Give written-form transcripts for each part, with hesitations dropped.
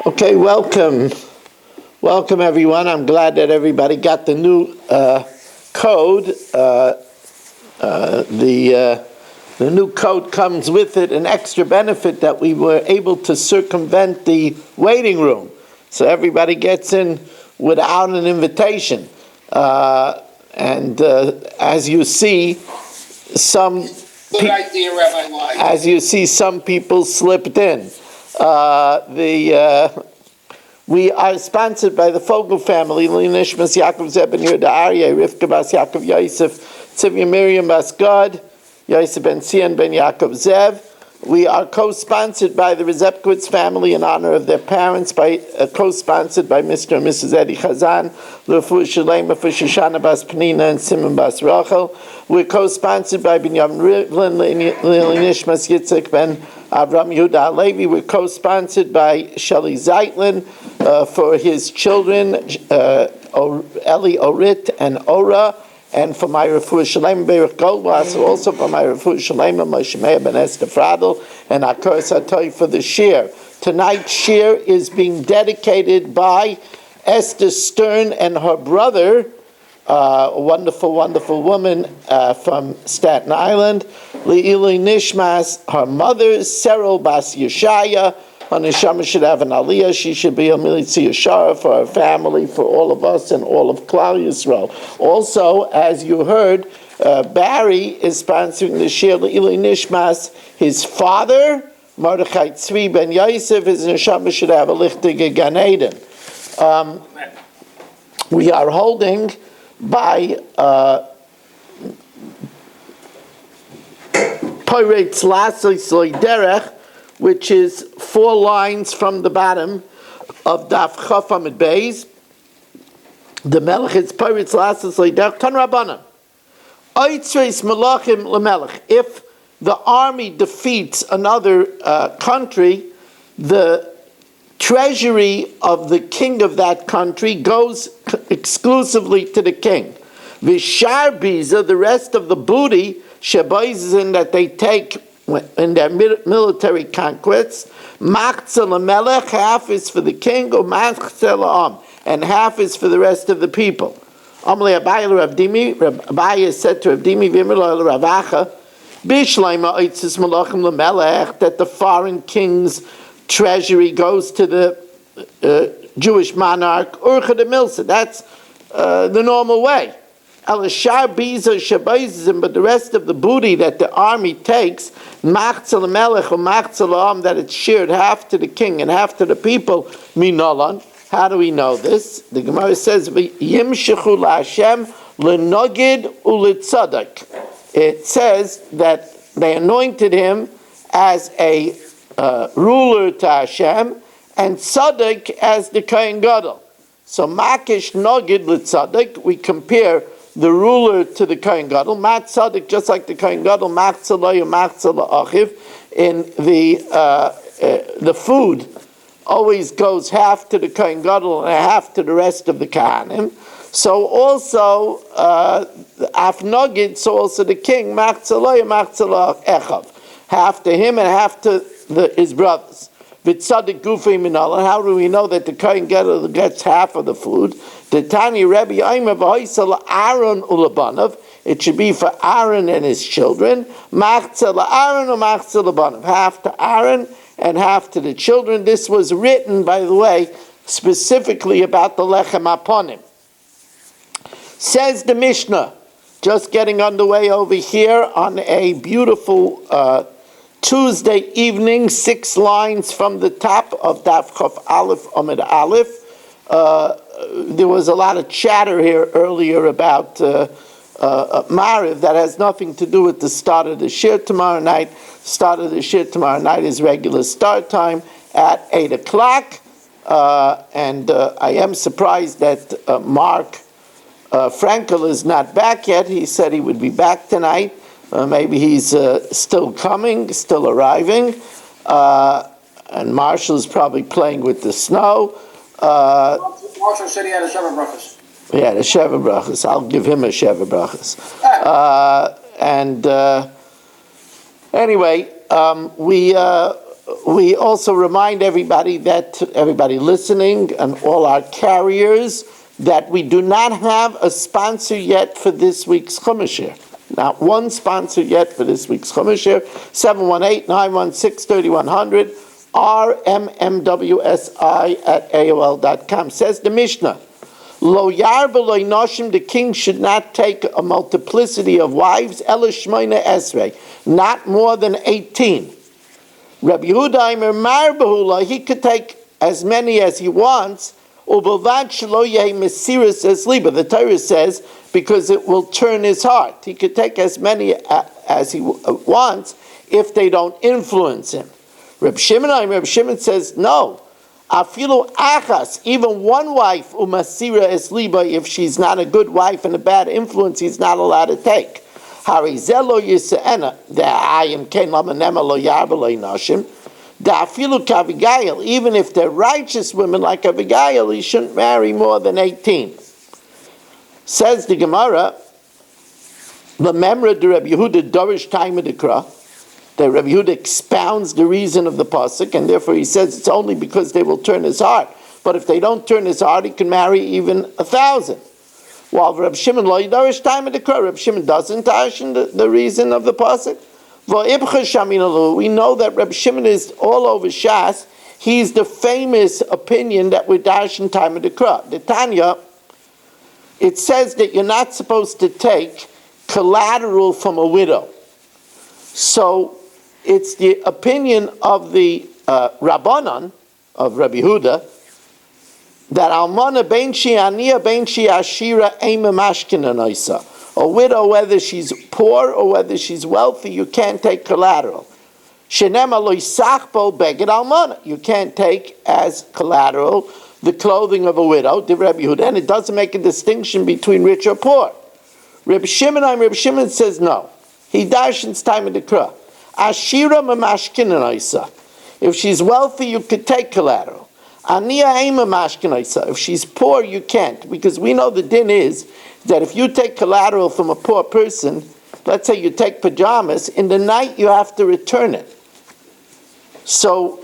Okay, welcome everyone. I'm glad that everybody got the new code. The new code comes with it an extra benefit that we were able to circumvent the waiting room, so everybody gets in without an invitation. And as you see, some good idea, Rabbi White. As you see, some people slipped in. We are sponsored by the Fogel family, Nishmas Yaakov Zeb ben Yehuda Aryeh, Rivka Bas Yaakov Yosef, Tzivya Miriam Bas Gad, Yosef ben Sion ben Yaakov Zev. We are co-sponsored by the Rezepkowitz family in honor of their parents, co-sponsored by Mr. and Mrs. Eddie Chazan, L'Refuah Shalema for Shoshana Bas Penina and Simon Bas Rachel. We're co-sponsored by Binyamin Rivlin, Nishmas Yitzchak ben Avram Yehuda Alevi. We're co-sponsored by Shelley Zeitlin for his children, Eli Orit and Ora. And for my Refuah Shalem Beirich Goldwasser, also for my Refuah Shalem Moshe Meir ben Esther Fradel, and Akor Satoy for the shir. Tonight's shir is being dedicated by Esther Stern and her brother, a wonderful, wonderful woman from Staten Island, Le'ili Nishmas, her mother, Seril Bas Yeshaya. Her neshama should have an aliyah. She should be a militzi yashara for her family, for all of us, and all of Klal Yisrael. Also, as you heard, Barry is sponsoring the shir Le'ili Nishmas. His father, Mordechai Tzvi ben Yosef, his neshama should have a lichtige Gan Eden. We are holding by Poretz Lasos Loiderech, which is 4 lines from the bottom of Daf Chaf Amid Beis. The Melech is Poretz Lasos Loiderech Tan Rabbanan. Oitzreis Melachim LeMelech. If the army defeats another country, the treasury of the king of that country goes exclusively to the king. Vishar Biza, the rest of the booty, Sheboizin, that they take in their military conquests, Machzeh LeMelech, half is for the king, or Machzeh LeAm, and half is for the rest of the people. Amalei Abaye Rav Dimi, Abaye said to Rav Dimi, V'imr lo Rav Acha, Bishleima Oitzis Melachim LeMelech, that the foreign king's treasury goes to the Jewish monarch, Urcha de Milsa. That's the normal way. Alashar Biza Shabaizim, but the rest of the booty that the army takes, Machzeh Melech or Machzeh L'Am, that it's shared half to the king and half to the people, Minolan. How do we know this? The Gemara says, Yimshechu LaHashem L'Nogid U'Litzadok. It says that they anointed him as a ruler to Hashem, and Tzadok as the Kohen Gadol. So Makish Nogid L'Tzadok, we compare the ruler to the Kohen Gadol. Mat Tzadok, just like the Kohen Gadol, Machzeh Lo Machzeh L'Achiv. In the food always goes half to the Kohen Gadol and half to the rest of the Kahanim. So also Af Nogid, so also the king, Machzeh Lo Machzeh L'Echav, half to him and half to his brothers. V'tzadik gufei minala. How do we know that the Kohen Gadol gets half of the food? The Tani Rebbe Aimer v'hoisel Aaron ulabanav. It should be for Aaron and his children. Machzeh Aaron or Machzeh Labanav. Half to Aaron and half to the children. This was written, by the way, specifically about the Lechem Aponim. Says the Mishnah, just getting underway over here on a beautiful Tuesday evening, 6 lines from the top of Daf Chaf Aleph Amid Aleph. There was a lot of chatter here earlier about Mariv that has nothing to do with the start of the shir tomorrow night. Start of the shir tomorrow night is regular start time at 8 o'clock. And I am surprised that Mark Frankel is not back yet. He said he would be back tonight. Maybe he's still coming, still arriving. And Marshall's probably playing with the snow. Marshall said he had a Sheva Brachas. Yeah, the Sheva Brachas. I'll give him a Sheva Brachas. Anyway, we we also remind everybody listening and all our carriers that we do not have a sponsor yet for this week's Chumash Shir. Not one sponsor yet for this week's Chumash Shir. 718-916-3100, rmmwsi@aol.com. Says the Mishnah, Lo yarba lo noshim, the king should not take a multiplicity of wives, ela shmoina esrei, not more than 18. Rabbi Yehuda Aimer Marbahula, he could take as many as he wants, ubavad shelo yeh mesiris es liba. The Torah says, because it will turn his heart. He could take as many as he wants if they don't influence him. Reb Shimon says, no. Afilu achas, even one wife, umasira es liba, if she's not a good wife and a bad influence, he's not allowed to take. Harizelo yiseena, the ayim ken lamanema lo yarba lo nashim. The afilu kavigayel, even if they're righteous women like Abigail, he shouldn't marry more than 18. Says the Gemara, the memra de Rabbi Yehuda dorish time of the Kra. That Rabbi Yehuda expounds the reason of the pasuk, and therefore he says it's only because they will turn his heart. But if they don't turn his heart, he can marry even 1,000. While Rabbi Shimon lo yidarish time of the Kra, Rabbi Shimon doesn't darshan the reason of the pasuk. We know that Rabbi Shimon is all over Shas. He's the famous opinion that we're darshan time of the Kra. The Tanya, it says that you're not supposed to take collateral from a widow. So it's the opinion of the Rabbanan, of Rabbi Yehuda, that almana ben shi aniya ben shi ashira ema mashkina noisa. A widow, whether she's poor or whether she's wealthy, you can't take collateral. Shenema lo yisachbo beged almana. You can't take as collateral the clothing of a widow, the Rabbi Yehuda, and it doesn't make a distinction between rich or poor. Rabbi Shimon says no. He darshans time in the Kra. Ashira mamashkinaisa. If she's wealthy, you could take collateral. Aniya ema mashkinaisa. If she's poor, you can't, because we know the din is that if you take collateral from a poor person, let's say you take pajamas, in the night you have to return it. So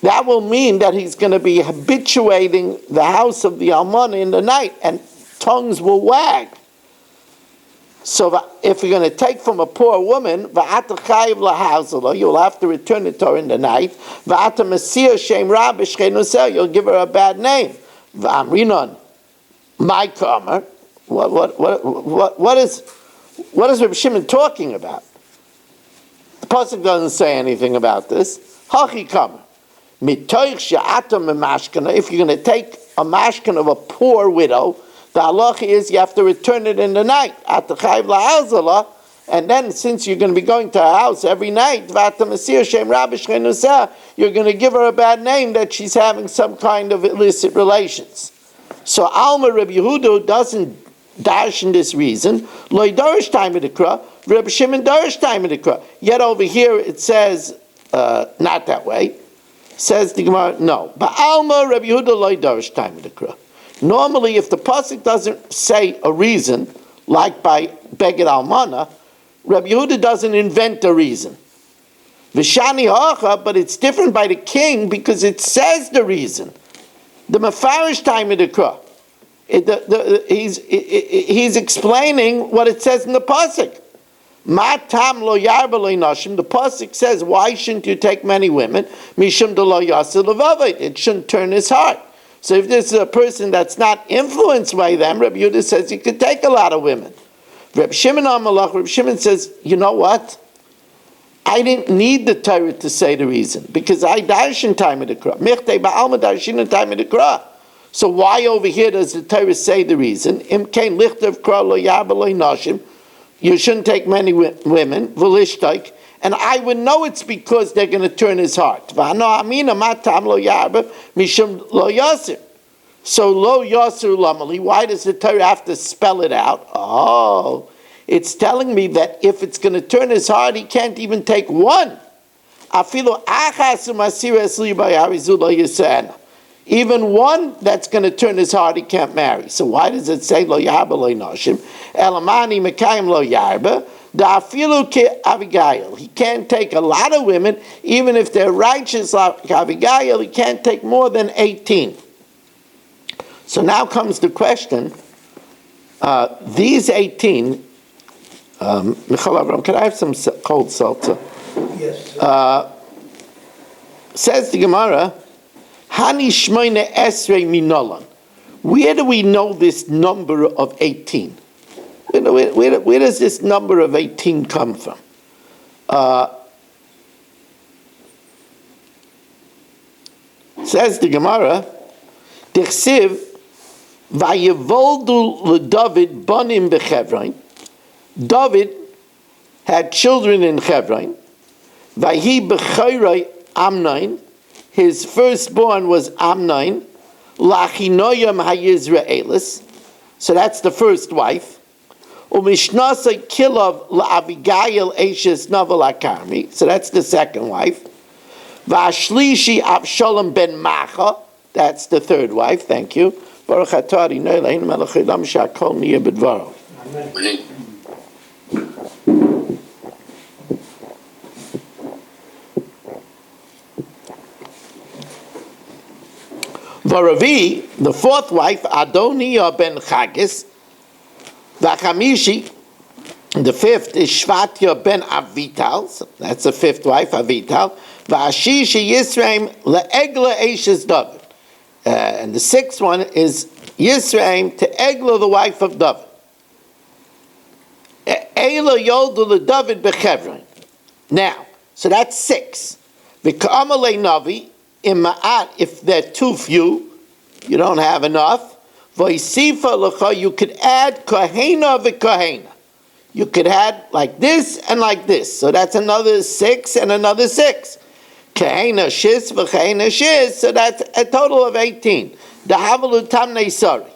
that will mean that he's going to be habituating the house of the almana in the night, and tongues will wag. So if you're going to take from a poor woman, you'll have to return it to her in the night. You'll give her a bad name. My karma. What is Reb Shimon talking about? The pasuk doesn't say anything about this. Hachi karma. If you're going to take a mashkin of a poor widow, the halacha is you have to return it in the night. And then since you're going to be going to her house every night, you're going to give her a bad name that she's having some kind of illicit relations. So Alma Rabbi Yehuda doesn't darshan this reason. Lo darish time of the Kra. Rabbi Shimon darish time of the Kra. Yet over here it says not that way. Says the Gemara, no. But Alma Rabbi Yehuda lo darish time of the Kra. Normally, if the pasuk doesn't say a reason, like by Beged Almana, Rabbi Yehuda doesn't invent a reason. V'shani hacha, but it's different by the king because it says the reason. The mafarish time of the Kra. He's explaining what it says in the pasuk. Matam lo yarba lo nashim. The pasuk says, why shouldn't you take many women? Mishum de lo yasir levavit. It shouldn't turn his heart. So if this is a person that's not influenced by them, Rabbi Yehuda says he could take a lot of women. Rabbi Shimon says, you know what? I didn't need the Torah to say the reason, because I darshan time of the Kra. Michtei ba'alma darshin time of the Kra. So why over here does the Torah say the reason? Im kein lichter Kra lo yarba lo nashim. You shouldn't take many women. V'lishtaik. And I would know it's because they're going to turn his heart. So lo yasir lamali. Why does the Torah have to spell it out? Oh, it's telling me that if it's going to turn his heart, he can't even take Even one that's going to turn his heart, he can't marry. So why does it say lo yarba lo noshim? Elamani mekayim lo yarba. Da'afilu ke Abigail. He can't take a lot of women, even if they're righteous like Abigail. He can't take more than 18. So now comes the question. These 18. Michal Avram, can I have some cold salsa? Yes. Says the Gemara. Hani shmoine esrei minolan. Where do we know this number of 18? Where does this number of 18 come from? Says the Gemara, Dichsiv, Vayevoldu leDavid banim bechevron. David had children in Hebron. Vahi bechorei Amnon. His firstborn was Amnon, Lachinoyam HaYisraelis. So that's the first wife. Umishnasai Kilov LaAbigail Eshes Naval HaKarmi. So that's the second wife. Vashlishi Avshalom ben Macha. That's the third wife. Thank you. Baruch atah Adonai Eloheinu melech haolam she'akol niyeh b'dvaro. Varavi, the fourth wife, Adonia ben Chagis. Vachamishi, the fifth is Shvatya ben Avital. So that's the fifth wife, Avital. Vashishi Yisraim leEgla Eshes David. And the sixth one is Yisraim to Egla, the wife of David. Eila Yoldu leDavid bechevron. Now, so that's 6. V'ka'amalei Navi. If they're too few, you don't have enough. You could add kahena v'kahena. You could add like this and like this. So that's another 6 and another 6. Kahena shiz v'kahena shiz. So that's a total of 18. Dahavalu tamnei sari.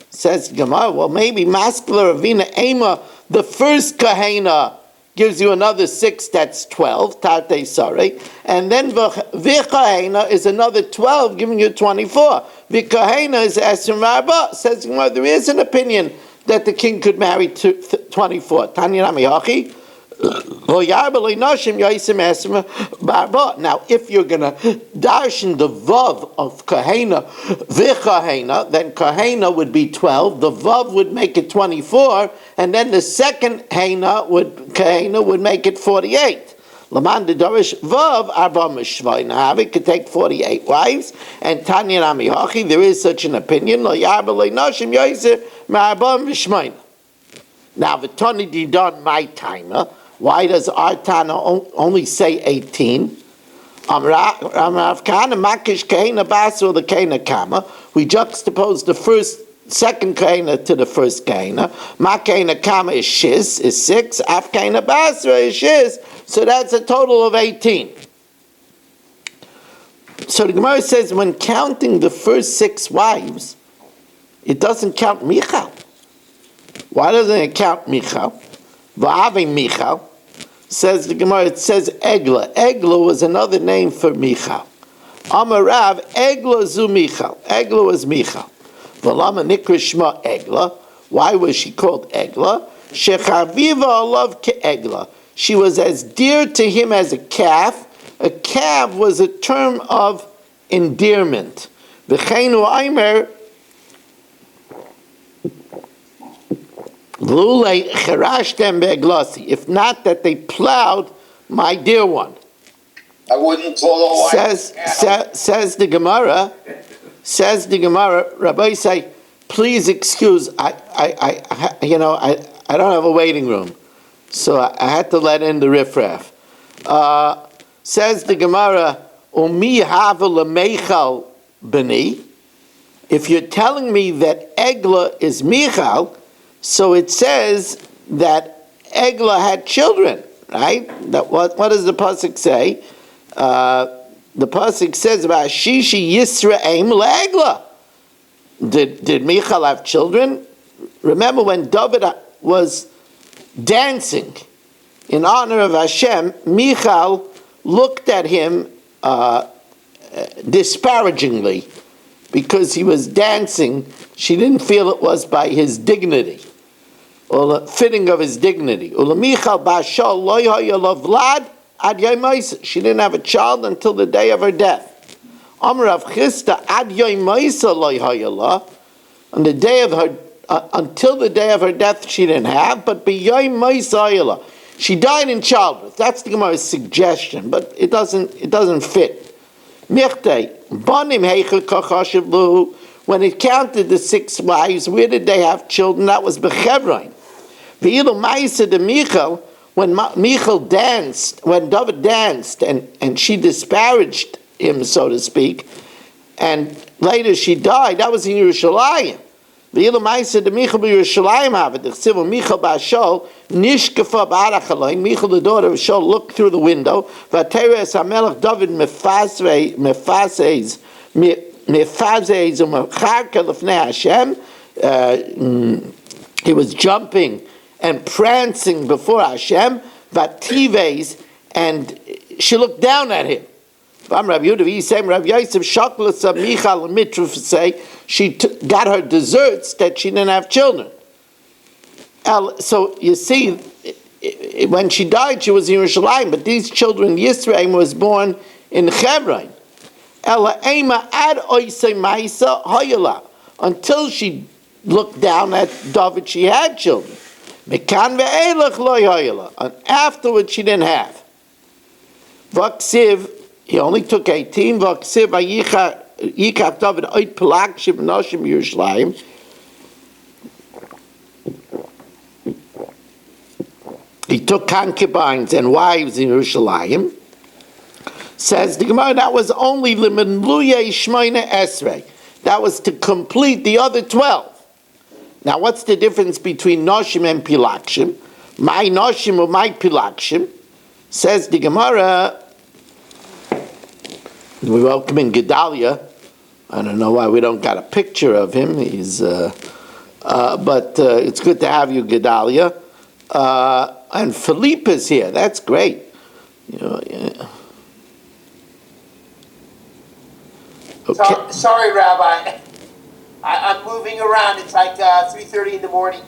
Says Gemara, well maybe masculine ravina ema, the first kahena gives you another 6, that's 12, Tate Sare. And then V'chahena is another 12, giving you 24. V'chahena is Esrim Rabba. Says, there is an opinion that the king could marry 24. Tanya Nami Hachi. Now, if you're going to darshan the vav of kahena, v'chahena, then kahena would be 12, the vav would make it 24, and then the second kahena would make it 48. Laman de darish vav arba mishvay. It could take 48 wives, and Tanya Nami Hachi, there is such an opinion. Lo yarba lo nashim yoyser ma'arba mishvay. Now, the Tani Didan my timer. Why does our Tana only say 18? We juxtapose the second kahena to the first kahena. Ma kahena kama is shiz, is 6. Af kahena basra is shiz. So that's a total of 18. So the Gemara says when counting the first 6 wives, it doesn't count Michal. Why doesn't it count Michal? V'ave Michal, says the Gemara, it says Egla. Egla was another name for Michal. Amarav, Egla zu Michal. Egla was Michal. V'lama nikra shma Egla. Why was she called Egla? Shechaviva alav ke'egla. She was as dear to him as a calf. A calf was a term of endearment. V'cheinu aimer, if not that they plowed my dear one. I wouldn't call a wife. Says the Gemara, Rabbi say, please excuse, I don't have a waiting room. So I had to let in the riffraff. Says the Gemara, Umi hava lemeichal b'ni. If you're telling me that Egla is Michal, so it says that Egla had children, right? That what does the pasuk say? The pasuk says about Shishi Yisraim leEgla. Did Michal have children? Remember when David was dancing in honor of Hashem, Michal looked at him disparagingly. because he was dancing, she didn't feel it was by his dignity, or the fitting of his dignity. She didn't have a child until the day of her death. On the day of her, until the day of her death, she didn't have, but she died in childbirth. That's the Gemara's suggestion, but it doesn't fit. When it counted the 6 wives, where did they have children? That was Bechevron. When Michal danced, when David danced, and she disparaged him, so to speak, and later she died, that was in Yerushalayim. Michal the daughter of Shaul, looked through the window. He was jumping and prancing before Hashem, and she looked down at him. She got her desserts that she didn't have children. So you see, when she died, she was in Yerushalayim, but these children, Yisrael was born in Hebron. Until she looked down at David, she had children. And afterwards, she didn't have. He only took 18. He took concubines and wives in Yerushalayim. Says the Gemara, that was only Limenuye Shmoina Esrei. That was to complete the other 12. Now, what's the difference between Noshim and Pilakshim? My Noshim or my Pilakshim? Says the Gemara, we welcome in Gedalia. I don't know why we don't got a picture of him. He's, but it's good to have you, Gedalia. And Philippe is here. That's great. You know, yeah. Okay. Sorry, Rabbi. I'm moving around. It's like 3:30 in the morning.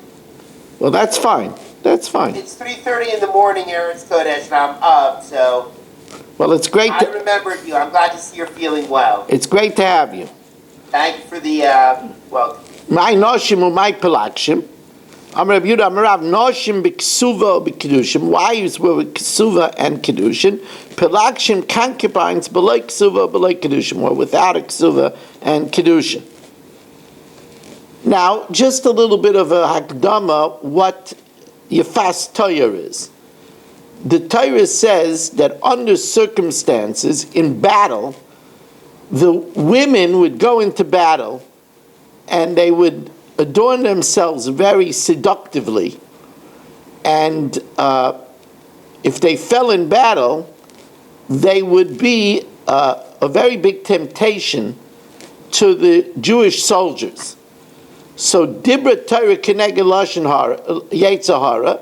Well, that's fine. That's fine. It's 3:30 in the morning, Eretz Kodesh, and I'm up, so... Well, it's great I remembered you. I'm glad to see you're feeling well. It's great to have you. Thank you for the welcome. My noshim or my pelakshim. I'm Rabbi Yehuda Amarav noshim b'ksuva b'kedushim. Wives were with ksuva and kedushin. Pelakshim concubines b'loi ksuva b'loi kedushim, were without a ksuva and kedushin. Now, just a little bit of a hakdama, what Yefas Torah is. The Torah says that under circumstances, in battle, the women would go into battle and they would adorn themselves very seductively. And if they fell in battle, they would be a very big temptation to the Jewish soldiers. So Dibra Torah Keneged Lashon Yetzer Hara,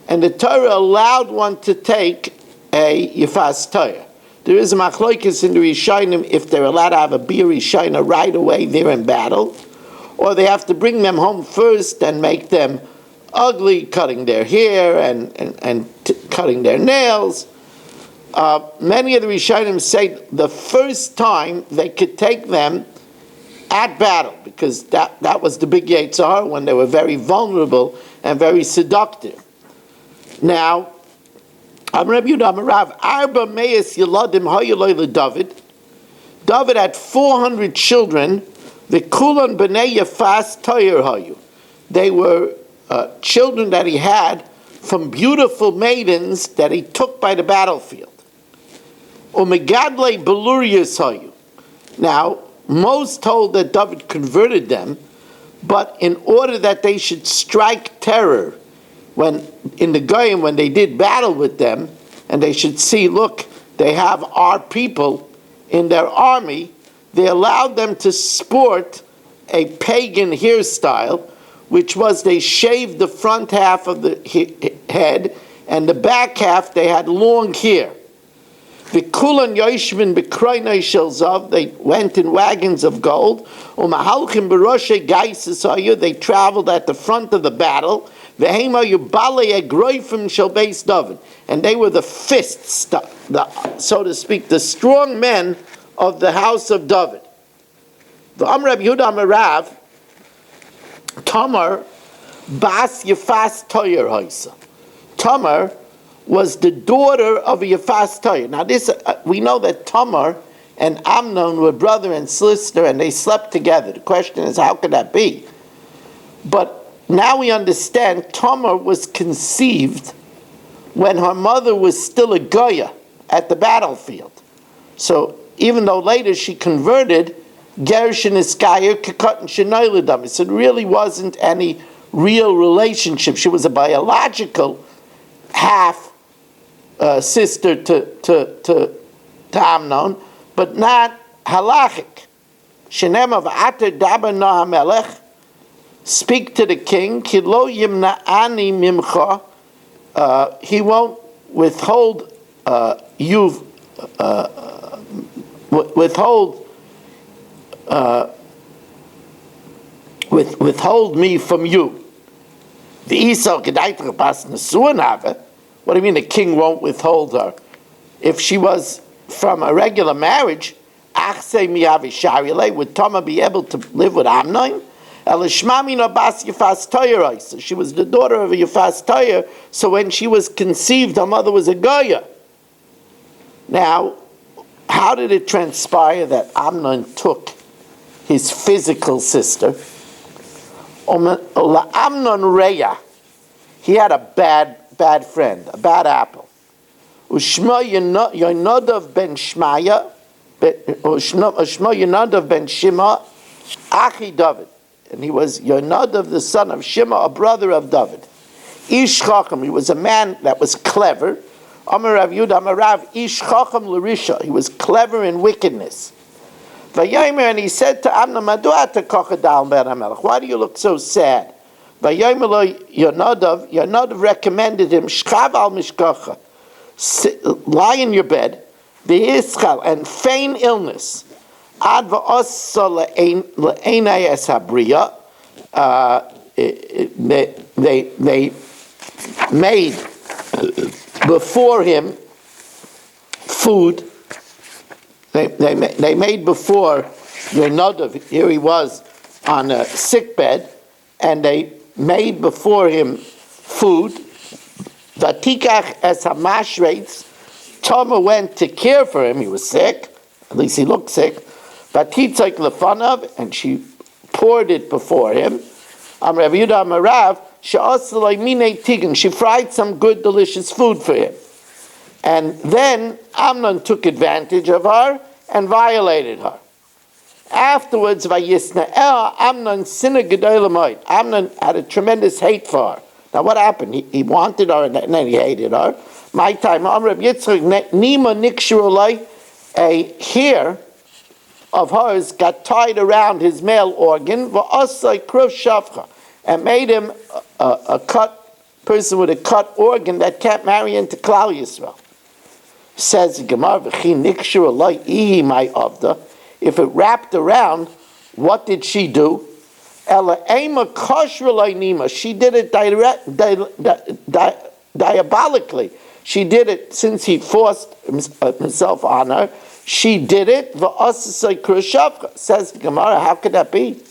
and the Torah allowed one to take a Yefas Torah. There is a machlokes in the Rishonim if they're allowed to have a Bir Rishona right away there in battle, or they have to bring them home first and make them ugly, cutting their hair and cutting their nails. Many of the Rishonim say the first time they could take them at battle, because that was the big Yetzer Hara, when they were very vulnerable and very seductive. Now, I'm Rabbi Yehuda Amarav, Arba Meis Yeladim Hayoloi LeDavid. David had 400 children. The Kulan B'nei Yefas Torah Hayu. They were children that he had from beautiful maidens that he took by the battlefield. Umegadlei Belurius Hayu. Now, most told that David converted them, but in order that they should strike terror when in the Goyim, when they did battle with them, and they should see, look, they have our people in their army, they allowed them to sport a pagan hairstyle, which was they shaved the front half of the head, and the back half they had long hair. V'kulan yoshvin b'kroinei shel zav. They went in wagons of gold. U'mahalchim b'roshei gaisasayu. They traveled at the front of the battle. V'hema yubalei egroifim shel beis David. And they were the fists, so to speak, the strong men of the house of David. V'amar Rabbi Yehuda Amar Rav, Tamar bas Yefas Toyer haisa. Tamar was the daughter of a Yefas Toyer. Now this, we know that Tamar and Amnon were brother and sister, and they slept together. The question is, how could that be? But now we understand Tamar was conceived when her mother was still a Goya at the battlefield. So even though later she converted, Gershon Iskaya Kekot and Shenoiladam. So it really wasn't any real relationship. She was a biological half sister to Amnon, but not halachic. Shenem of Ater Daber Nahamelech, speak to the king, Ki lo yimna'ani mimcha, he won't withhold withhold me from you. The Esau gedaitach bas nesuan have. What do you mean the king won't withhold her? If she was from a regular marriage, achsei miyavi sharile, would Tamar be able to live with Amnon? Elishmamina bas Yefas Toyer. So she was the daughter of a Yefas Toyer. So when she was conceived, her mother was a Goya. Now, how did it transpire that Amnon took his physical sister? Amnon Reya, he had a bad friend, a bad apple. Ushma Yonadav ben Shmaya, Ushma Yonadav ben Shima, Achi David. And he was Yonadav, the son of Shima, a brother of David. Ish Chacham, he was a man that was clever. Amar Rav Yehuda Amar Rav, Ish Chacham l'risha, he was clever in wickedness. Vayomer, and he said to Amnon, Madua tekochadal ben HaMelech, why do you look so sad? Vayomer lo Yonadav recommended him, Shchav al mishkacha, lie in your bed, v'yischal, and feign illness. Ad v'ossa le'enei es habriya, they made before him food. They made before Yonadav, here he was on a sick bed, and they made before him food. Vatikach es hamashreitz, Tamar went to care for him, he was sick, at least he looked sick. Vatitzak lefanav, and she poured it before him. Rav Yehuda Amar Rav, she'asla minei tigan, she fried some good, delicious food for him. And then Amnon took advantage of her and violated her. Afterwards, Vayisna'el, Amnon sinna gedolah moed. Amnon had a tremendous hate for her. Now what happened? He wanted her and then he hated her. My time, Amrav Yitzchak, Nima Nikshurulai, a hair of hers got tied around his male organ, Va'asai Kruv Shavcha, and made him a person with a cut organ that can't marry into Klal Yisrael. Says the Gemara, V'chi Nikshurulai ihi my avda. If it wrapped around, what did she do? Ela ema koshrulai nima. She did it diabolically. She did it since he forced himself on her. She did it. V'asasai krushavcha. Says the Gemara, how could that be?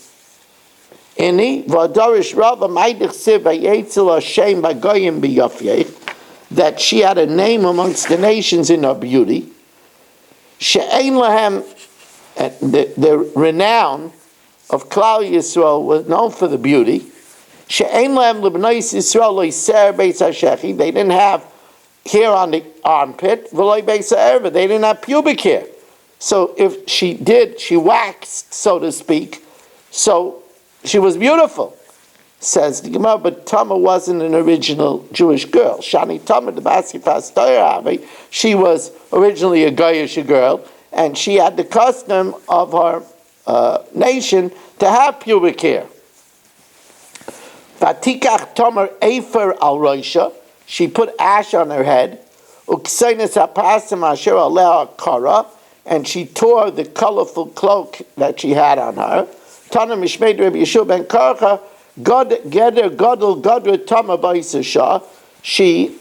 Ini v'adarish rava maydich siv v'yetzel Hashem b'goyim b'yafyech, that she had a name amongst the nations in her beauty. She'ein lahem, the renown of Klal Yisrael was known for the beauty. She'ein lahem l'bnei Yisrael lo'iser beis hashechi. They didn't have hair on the armpit. V'loi beis ha'erva. They didn't have pubic hair. So if she did, she waxed, so to speak. So she was beautiful. Says the Gemara, but Tamar wasn't an original Jewish girl. Shani Tamar, the Basifas Toyer, she was originally a Goyish girl, and she had the custom of her nation to have pubic hair. Vatikach Tamar Efer al Roisha, she put ash on her head. Uksainis apasim asher aleh kara, and she tore the colorful cloak that she had on her. Tana mishmeid Rabbi Yeshua ben Karcha, Geder Gadol Gadra Tama Ba'isasha. She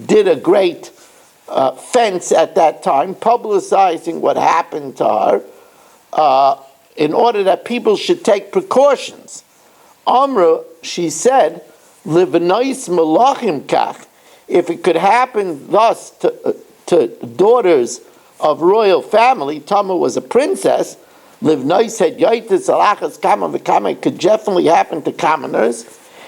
did a great fence at that time, publicizing what happened to her, in order that people should take precautions. Amra, she said, Livnais Malachim Kach, if it could happen thus to daughters of royal family, Tama was a princess, Livnais had Yaitis Alachas Kama V'Kama, it could definitely happen to commoners.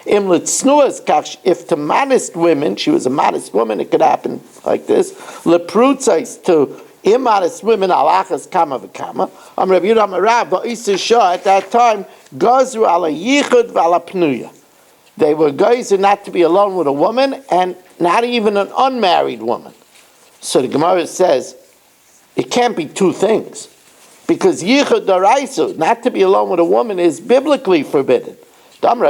Imlit Snuas Kach, if to modest women, she was a modest woman, it could happen like this. Leprutzais, to immodest women, Alachas Kama V'Kama. Rabbi Yehuda Amarav, Ba'isa Shah, at that time, Gazru ala Yichud v'ala Pnuya. They were guys who not to be alone with a woman, and not even an unmarried woman. So the Gemara says, it can't be two things. Because Yichud Daraisu, not to be alone with a woman, is biblically forbidden. How do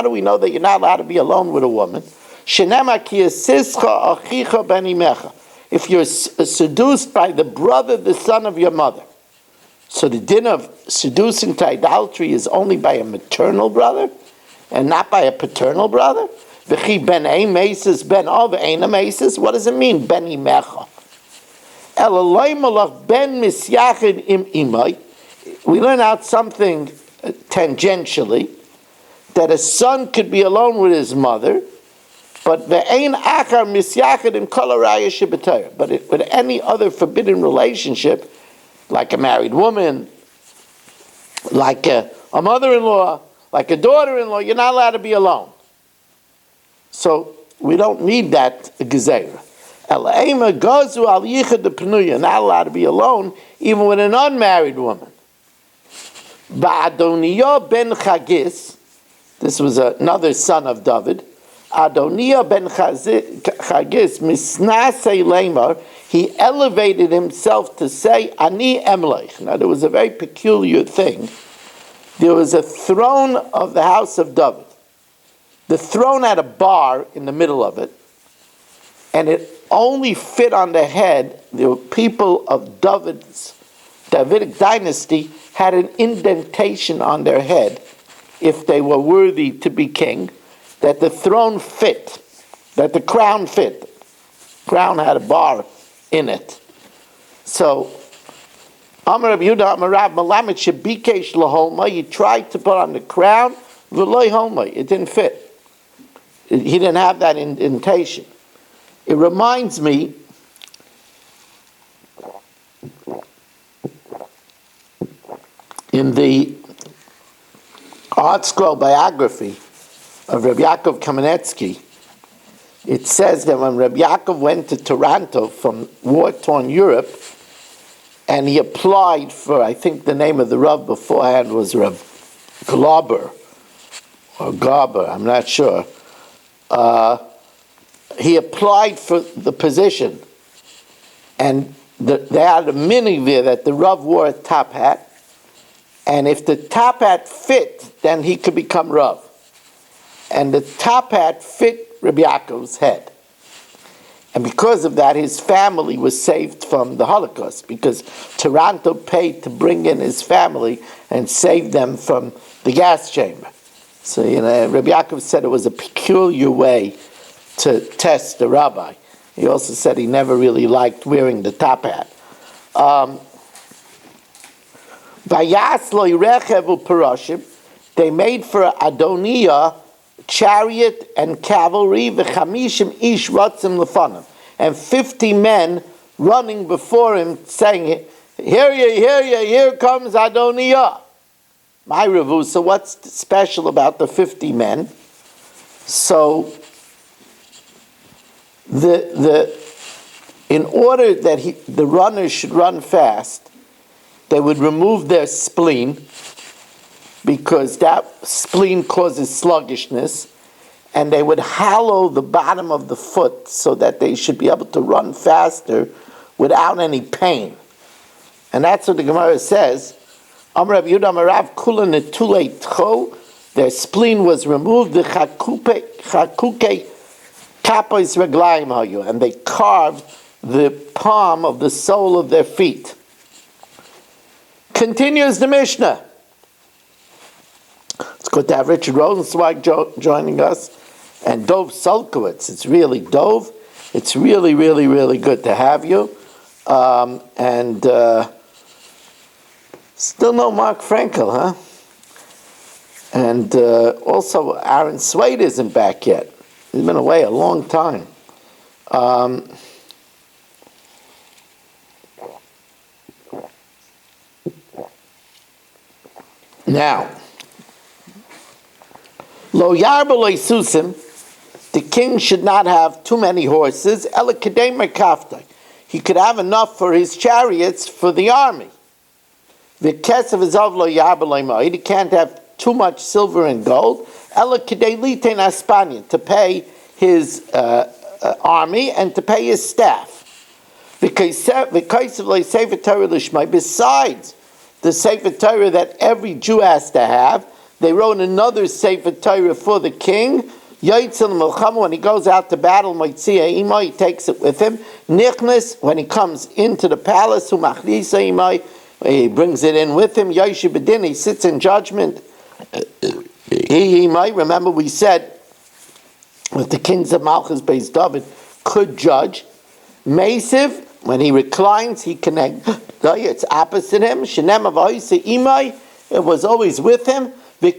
we know that you're not allowed to be alone with a woman? If you're seduced by the brother, the son of your mother. So the din of seducing to idolatry is only by a maternal brother and not by a paternal brother? What does it mean, ben imecha? We learn out something tangentially, that a son could be alone with his mother, but with any other forbidden relationship, like a married woman, like a mother-in-law, like a daughter-in-law, you're not allowed to be alone. So we don't need that gezeira. You're not allowed to be alone even with an unmarried woman. Ba'adoniya ben Chagis, this was another son of David. Adoniya ben Chagis, misnasei lemar, he elevated himself to say, Ani emleich. Now there was a very peculiar thing. There was a throne of the house of David. The throne had a bar in the middle of it, and it only fit on the head. The people of Davidic dynasty had an indentation on their head, if they were worthy to be king, that the throne fit, that the crown fit. The crown had a bar in it. So, Amar Rabbi Yehuda Amar Rav Malamet Shebikesh Laholma, he tried to put on the crown, V'loi Holma, it didn't fit. He didn't have that indentation. It reminds me in the Art Scroll biography of Rabbi Yaakov Kamenetsky, it says that when Rabbi Yaakov went to Toronto from war-torn Europe, and he applied for, I think the name of the Rav beforehand was Rav Glauber, or Garber, I'm not sure. He applied for the position, and they had a minhag there that the Rav wore a top hat, and if the top hat fit, then he could become Rav. And the top hat fit Rabbi Yaakov's head. And because of that, his family was saved from the Holocaust, because Toronto paid to bring in his family and save them from the gas chamber. So, Rabbi Yaakov said it was a peculiar way to test the rabbi. He also said he never really liked wearing the top hat. They made for Adoniah chariot and cavalry, v'chamishim ish ratzim lefanim, and 50 men running before him, saying, here comes Adoniah. My Ravu, so what's special about the 50 men? So, in order that the runners should run fast, they would remove their spleen, because that spleen causes sluggishness, and they would hollow the bottom of the foot so that they should be able to run faster without any pain. And that's what the Gemara says. Amar Rabbi Yehuda Amar Rav Kula Netulei Tcho, their spleen was removed. The Chakupe v'chakuke kapois reglayim hayu, and they carved the palm of the sole of their feet. Continues the Mishnah. It's good to have Richard Rosenzweig joining us, and Dov Solkowitz. It's really Dov. It's really, really, really good to have you. And still no Mark Frankel, huh? And also Aaron Swade isn't back yet. He's been away a long time. Now, Lo yarba lo susim, the king should not have too many horses. Ela kedei kafta, he could have enough for his chariots for the army. The kesav izav lo yarba lo moed, he can't have too much silver and gold. Ela kedei litein aspanya, to pay his army and to pay his staff. Besides the Sefer Torah that every Jew has to have, they wrote another Sefer Torah for the king. When he goes out to battle, he takes it with him. Nichnas, when he comes into the palace, he brings it in with him. He sits in judgment. Remember we said that the kings of Malchus Beis David could judge. Mesiv, when he reclines, he can. It's opposite him. It was always with him. And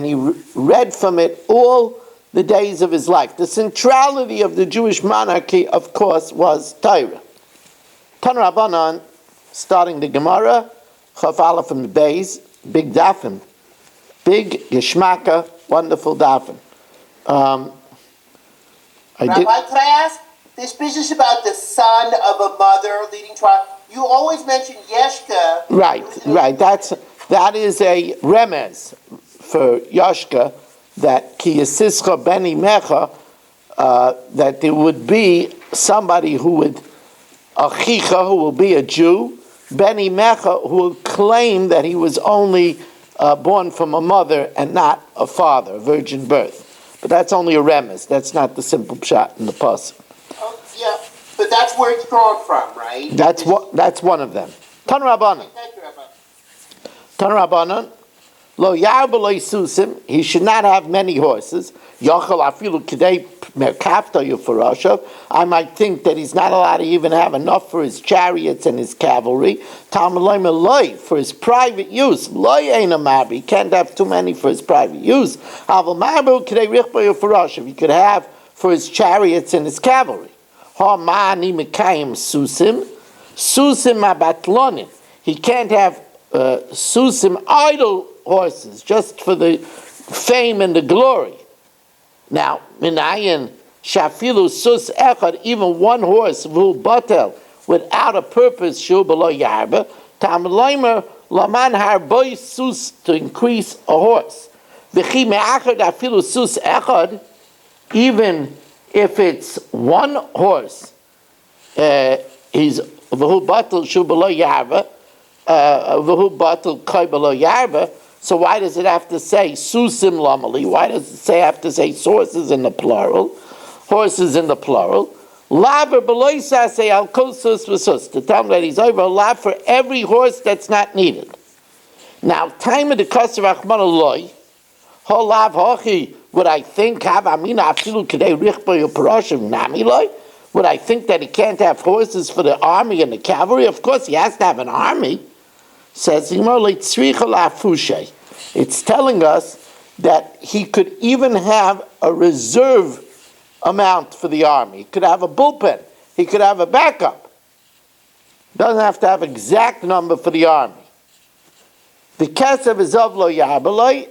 he read from it all the days of his life. The centrality of the Jewish monarchy, of course, was Torah. Tan Rabbanan, starting the Gemara, Chaf Aleph and Beis, big dafin, big geschmacka, wonderful dafin. Rabbi, could I ask this business about the son of a mother leading trial? You always mention Yeshka. Right. That is a remez for Yashka, that ki yasischa beni mecha, that there would be somebody who would, achicha, who will be a Jew, beni mecha, who will claim that he was only born from a mother and not a father, a virgin birth. But that's only a remez. That's not the simple pshat in the pasuk. Oh, yeah, but that's where it's drawn from, right? That's one of them. Tan Rabbanan. Thank you, Rabbi. Tan Rabbanan, lo yarba lo susim, he should not have many horses. Yochel afilu kidei merkafta yufurashav. I might think that he's not allowed to even have enough for his chariots and his cavalry. Talmud loy, for his private use. Loy ain't a marbi, he can't have too many for his private use. Aval marbu kidei richba yufurashav, he could have for his chariots and his cavalry. Ha ma'ani mekayim susim abatlonim, he can't have susim, idle horses, just for the fame and the glory. Now, minayin shafilu sus echad, even one horse, vul batel, without a purpose, shu below yarba, tam leimer laman harboy sus, to increase a horse. V'chi me'achad afilu sus echad, even if it's one horse, he's v'hu batel shu below yarba, so why does it have to say susim lamali? Why does it have to say horses in the plural? Horses in the plural. Laver beloisa say al kosus v'sus, to tell him that he's over a lot for every horse that's not needed. Now, time of the kasser achman aloi, ho lav hochi, would I think have amina afilu kedei richba yoparashim namiloi? Would I think that he can't have horses for the army and the cavalry? Of course, he has to have an army. Says it's telling us that he could even have a reserve amount for the army. He could have a bullpen. He could have a backup. Doesn't have to have exact number for the army. The kesav is of lo yabaloi,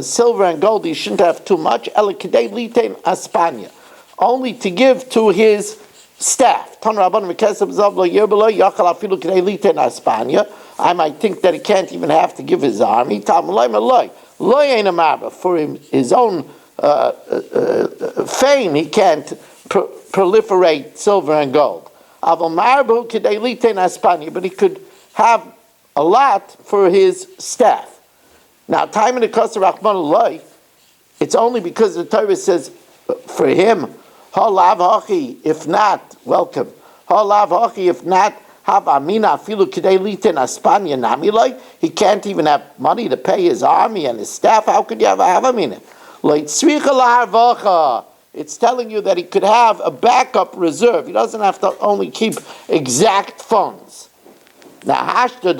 silver and gold. He shouldn't have too much. Elikadei litain aspanya, only to give to his staff. Tan Rabban v'kesav is of lo yabaloi yachal afilu kadei litain aspanya. I might think that he can't even have to give his army. For his own fame, he can't proliferate silver and gold. But he could have a lot for his staff. Now, time in the Koster Rachman Loi, it's only because the Torah says for him, halav hachi, if not, welcome. Halav hachi, if not, have amina afilu kidei liten aspanya namiloi. He can't even have money to pay his army and his staff. How could you have amina? It's telling you that he could have a backup reserve. He doesn't have to only keep exact funds. Now, for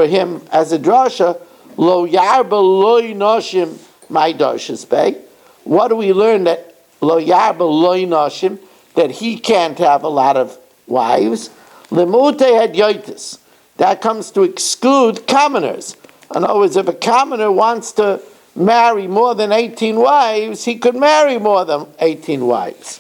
him as a drasha, lo yarba loy noshim my darshas bay. What do we learn that lo yarba loy noshim, that he can't have a lot of wives? Lemute had yoitis. That comes to exclude commoners. In other words, if a commoner wants to marry more than 18 wives, he could marry more than 18 wives.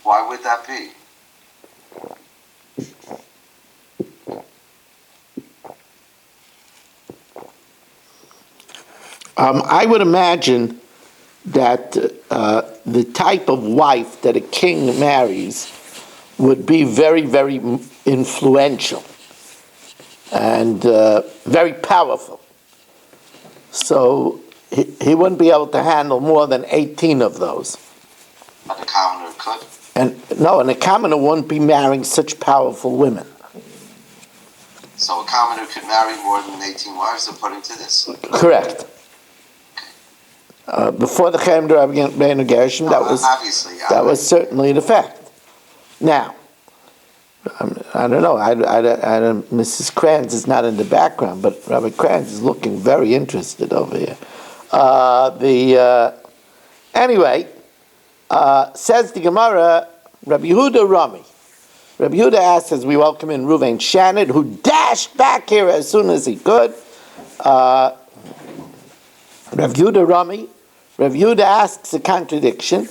Why would that be? I would imagine that the type of wife that a king marries would be very, very influential and very powerful. So he wouldn't be able to handle more than 18 of those. But the commoner could. And a commoner wouldn't be marrying such powerful women. So a commoner could marry more than 18 wives according to this? Correct. Before the Chaim Beinu Gershom, that was certainly the fact. Now, I don't know. Mrs. Kranz is not in the background, but Rabbi Kranz is looking very interested over here. Anyway, says the Gemara, Rabbi Yehuda Rami. Rabbi Yehuda asks, as we welcome in Ruvain Shannon, who dashed back here as soon as he could. Rav Yehuda Rami. Rav Yehuda asks a contradiction.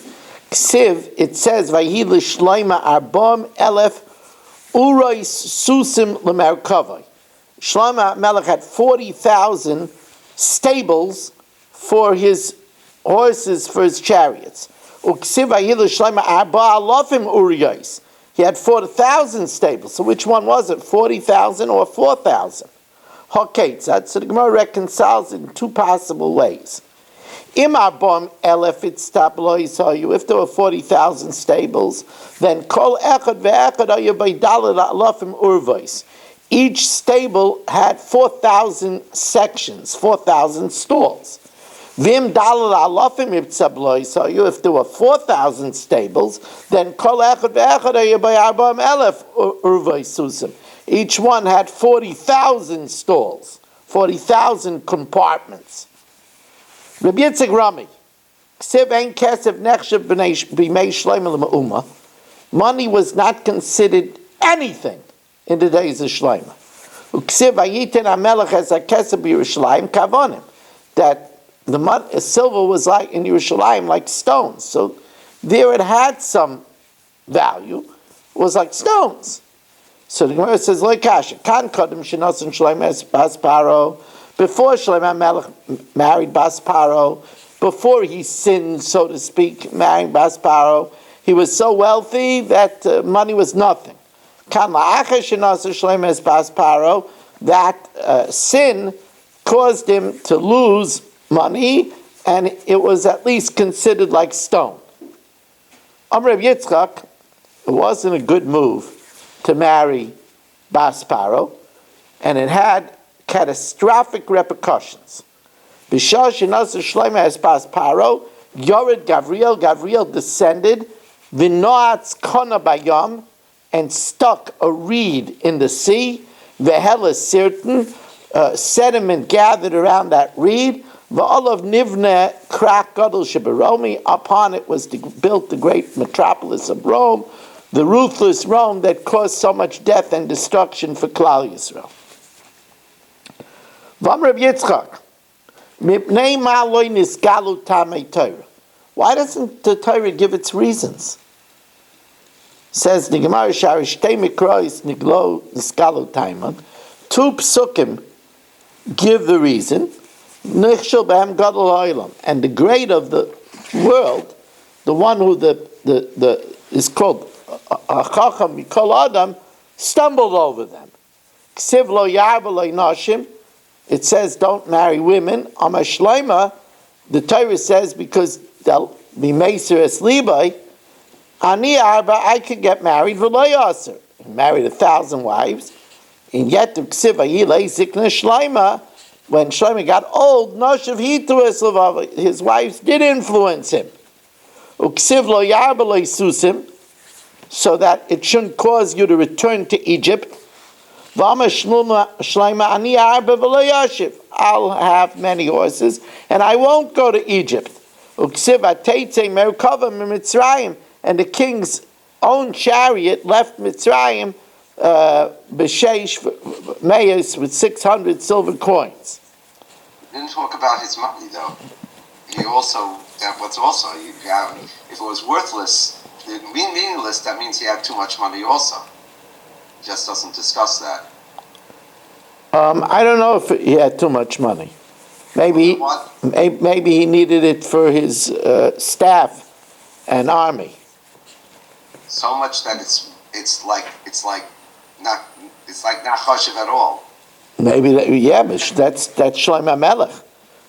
Ksiv, it says, Vayhi l'shloima arbom elef urois susim l'merkavai. Shlomo Melech had 40,000 stables for his horses, for his chariots. Uksiv Vayhi l'shloima arba alofim uriyos. He had 4,000 stables. So which one was it, 40,000 or 4,000? Hakeitzad. So the Gemara reconciles it in two possible ways. Im arbom elef itztablo yisayu. If there were 40,000 stables, then kol echad ve'echad ayu b'dalad alofim urvos. Each stable had 4,000 sections, 4,000 stalls. Vim dalad alofim itztablo yisayu. If there were 4,000 stables, then kol echad ve'echad ayu b'arbom elef urvos susim. Each one had 40,000 stalls, 40,000 compartments. Rabbi Yitzchak Rami, Ksiv ein kesef nechshav b'mei shlomo l'ma'uma. Money was not considered anything in the days of Shlomo. Ksiv vayiten hamelech as a kesef b'Yerushalayim kavonim. That the silver was like in Yerushalayim like stones. So there it had some value. It was like stones. So the Gemara says, "Lo kasha kan kodem shenasan Shlomo es bas paro." Before Shlomo Melech married Bas Paro, before he sinned, so to speak, marrying Bas Paro, he was so wealthy that money was nothing. Kan la'achar shenasan Shlomo es Bas Paro, that sin caused him to lose money, and it was at least considered like stone. Amr Reb Yitzchak, it wasn't a good move to marry Bas Paro, and it had catastrophic repercussions. B'shah shenasa Shlomo es Bas Paro, Yored Gavriel descended, v'noatz kona bayam, and stuck a reed in the sea, v'hela sirtin, sediment gathered around that reed, v'olav nivne krak gadol sheberomi, upon it was built the great metropolis of Rome, the ruthless Rome that caused so much death and destruction for Klal Yisrael. V'amr Reb Yitzchak, mipnei ma lo nisgalu tamei Torah. Why doesn't the Torah give its reasons? Says the Gemara Sharish Shtei Mikros Niglo Nisgalu Taiman. Two psukim give the reason. Nichshel b'hem gadol ha'olam, and the great of the world, the one who is called Chacham Mikol Adam stumbled over them. Ksiv lo yarba lo nashim. It says don't marry women. Amar Shloima, the Torah says because they'll be Meser es Libai. Ani arba, I could get married v'lo yaser. He married 1,000 wives. And yet the Ksiv ayilei zikna Shloima. When Shlomo got old, Noshav Hitu Eslavav, his wives did influence him. Uksiv lo yarba lo susim, so that it shouldn't cause you to return to Egypt. V'ama Shlomo ani arba v'lo yashiv. I'll have many horses, and I won't go to Egypt. Uksiv ateitze merkava mitzrayim, and the king's own chariot left Mitzrayim b'sheish meyos with 600 silver coins. Didn't talk about his money though. He also, if it was worthless, meaningless, that means he had too much money also. He just doesn't discuss that. I don't know if he had too much money. Maybe he needed it for his staff and army. So much that it's like not chashiv at all. Maybe but that's Shlomo Melech.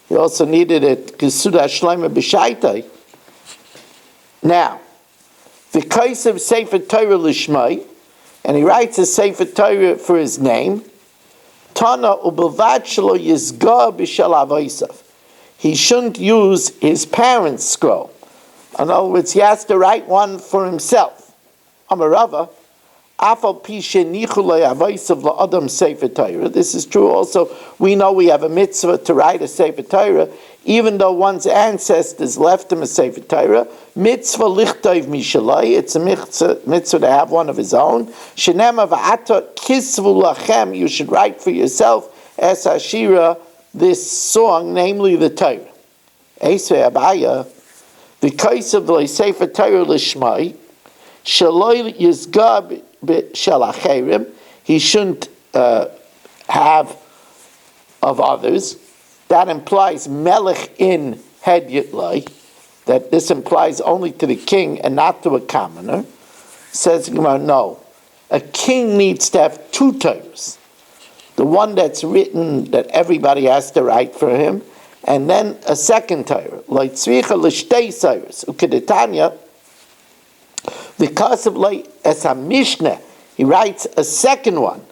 He also needed it Kesuda Shlomo b'shaitai. Now, the Kaisav Sefer Torah Lishmai, and he writes a Sefer Torah for his name. Tana ubelvad shelo yizga b'shel avosav. He shouldn't use his parents' scroll. In other words, he has to write one for himself. Amarava. This is true also. We know we have a mitzvah to write a Sefer Torah, even though one's ancestors left him a Sefer Torah. Mitzvah lichtov mishalai. It's a mitzvah to have one of his own. Shenema v'ata kisvu lachem. You should write for yourself es hashira, this song, namely the Torah. Esvei Abaya, the case of the Sefer Torah lishmai, shaloi yizgab he shouldn't have of others. That implies melech in hedyitlai, that this implies only to the king and not to a commoner. Says Gemara, no. A king needs to have 2 Torahs. The one that's written that everybody has to write for him, and then a second Torah. Like tzricha l'shtei Torahs. Ukedetanya, the Kasav Lei as a Mishnah, he writes a second one.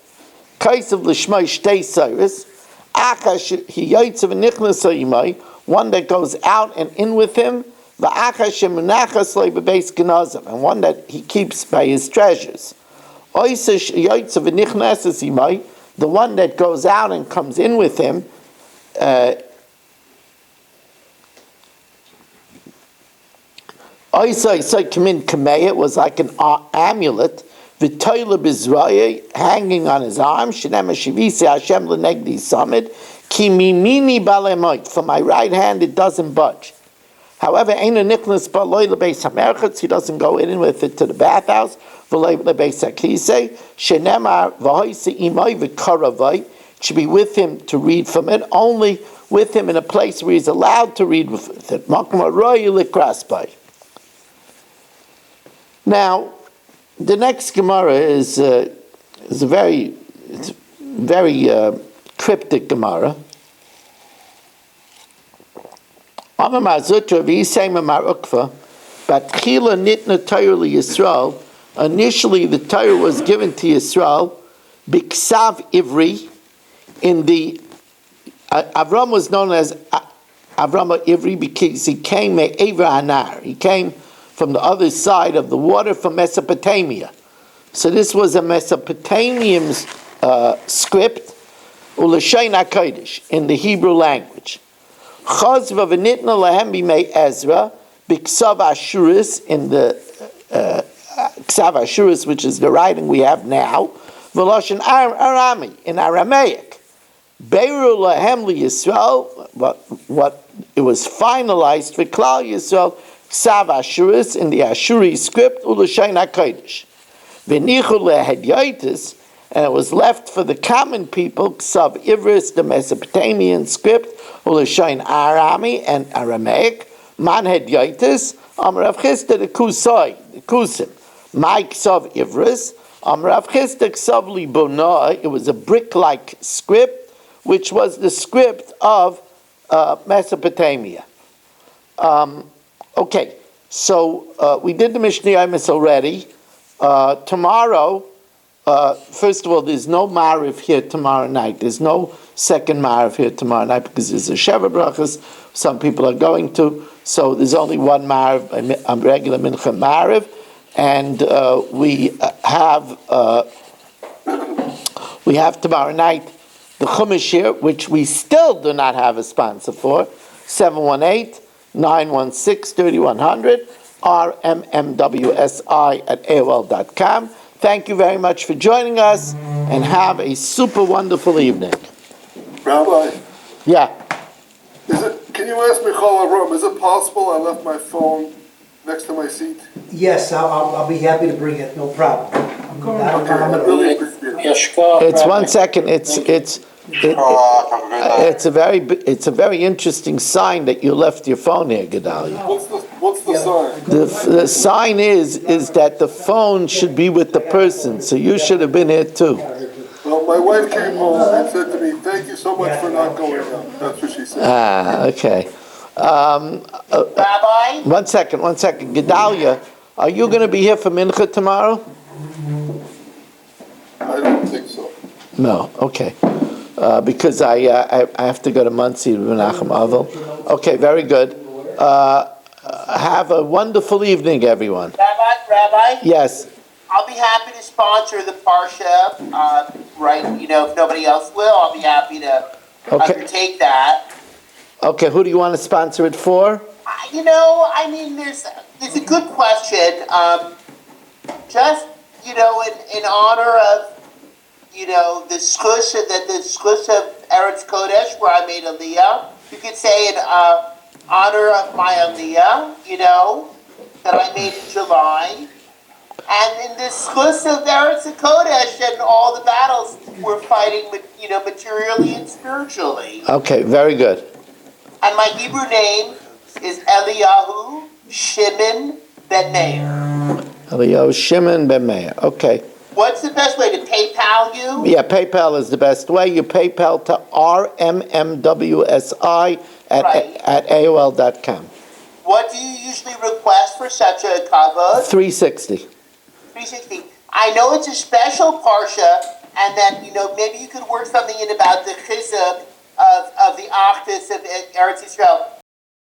Kasav Lishmai Shtei Cyrus, Akash Hiyotzav Nichnas Imai, one that goes out and in with him, Va'akash Munachas Lei Bebeis Genazim, and one that he keeps by his treasures. Oisish Hiyotzav Nichnas Imai, the one that goes out and comes in with him, it was like an amulet, v'toila b'zraya, hanging on his arm, shenema shivisi Hashem l'negdi samid, ki mimini balemoit, for my right hand it doesn't budge. However, eina nichnas b'loy l'beis hamerchatz, he doesn't go in with it to the bathhouse, v'loy l'beis hakise, shenema v'hoise imay v'karavay, it should be with him to read from it, only with him in a place where he's allowed to read with it. Makom ha'roy l'kraspai. Now, the next Gemara is a very cryptic Gemara. Amar Zutra v'yisem amar ukva, batchila nitna Torah Yisrael. Initially, the Torah was given to Yisrael b'ksav ivri. In the Avram was known as Avram Ivri because he came me'ever anar. He came from the other side of the water, from Mesopotamia. So this was a Mesopotamian script, U'Lashain HaKodesh, in the Hebrew language. Chazva v'nitna lahem b'mei Ezra, b'ksav Ashuris, in the Ksav Ashuris, which is the writing we have now, v'Lashain Arami, in Aramaic. Beiru lahem liYisrael, what it was finalized for Klal Yisrael, Ksav Ashuris, in the Ashuri script, U'Lashain HaKodesh. V'nichu lehedyotis, and it was left for the common people, Ksav Ivris, the Mesopotamian script, U'Lashain Arami and Aramaic, Man hedyotis, Amar Rav Chisda the Kusai, the Kusim. My Ksav Ivris, Rav Chisda Ksav Libona, it was a brick-like script, which was the script of Mesopotamia. Okay, so we did the Mishnah Yomis already. Tomorrow, first of all, there's no Mariv here tomorrow night. There's no second Mariv here tomorrow night because there's a Sheva Brachas. Some people are going to. So there's only one Mariv, a regular Mincha Mariv. And we have tomorrow night the Chumash here, which we still do not have a sponsor for, 718-916-3100, rmmwsi@aol.com. Thank you very much for joining us, and have a super wonderful evening. Rabbi, Yeah. can you ask Michal Avram, is it possible I left my phone next to my seat? Yes, I'll be happy to bring it, no problem. Not a problem at all. Really appreciate it. It's 1 second. It's a very interesting sign that you left your phone here, Gedalia. What's the sign? The sign is that the phone should be with the person, so you should have been here too. Well, my wife came home and said to me, "Thank you so much for not going out." That's what she said. Okay. Rabbi? 1 second. Gedalia, are you going to be here for Mincha tomorrow? I don't think so. No. Okay. Because I have to go to Muncie to Menachem Avel. Okay, very good. Have a wonderful evening, everyone. Rabbi? Yes. I'll be happy to sponsor the Parsha, if nobody else will, I'll be happy to undertake that. Okay, who do you want to sponsor it for? There's a good question. In honor of, the Skush of Eretz Kodesh, where I made Aliyah. You could say in honor of my Aliyah, that I made in July. And in the Skush of Eretz Kodesh and all the battles we're fighting, materially and spiritually. Okay, very good. And my Hebrew name is Eliyahu Shimon Ben Meir. Eliyahu Shimon Ben Meir. Okay. What's the best way to PayPal you? Yeah, PayPal is the best way. You PayPal to rmmwsi at AOL.com. What do you usually request for such a kavod? 360. 360. I know it's a special parsha, and that maybe you could work something in about the chizuk of the Achdus of Eretz Yisrael.